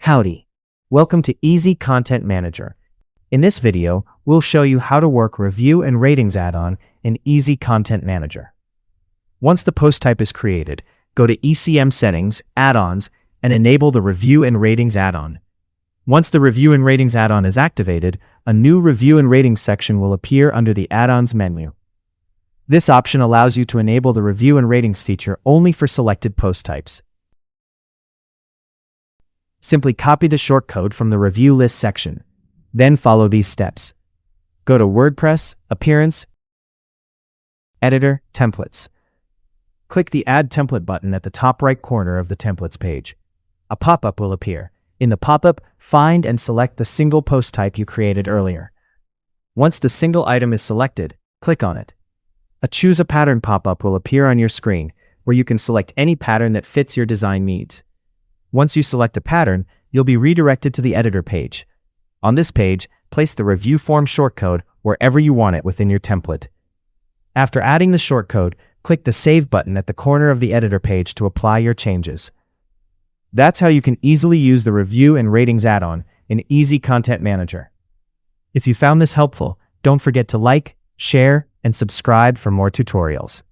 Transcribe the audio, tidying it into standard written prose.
Howdy. Welcome to Easy Content Manager. In this video, we'll show you how to work Review and Ratings add-on in Easy Content Manager. Once the post type is created, go to ECM Settings, Add-ons, and enable the Review and Ratings add-on. Once the Review and Ratings add-on is activated, a new Review and Ratings section will appear under the Add-ons menu. This option allows you to enable the Review and Ratings feature only for selected post types. Simply copy the shortcode from the Review List section. Then follow these steps. Go to WordPress Appearance Editor Templates. Click the Add Template button at the top right corner of the Templates page. A pop-up will appear. In the pop-up, find and select the single post type you created earlier. Once the single item is selected, click on it. A Choose a Pattern pop-up will appear on your screen, where you can select any pattern that fits your design needs. Once you select a pattern, you'll be redirected to the editor page. On this page, place the review form shortcode wherever you want it within your template. After adding the shortcode, click the Save button at the corner of the editor page to apply your changes. That's how you can easily use the Review and Ratings add-on in Easy Content Manager. If you found this helpful, don't forget to like, share, and subscribe for more tutorials.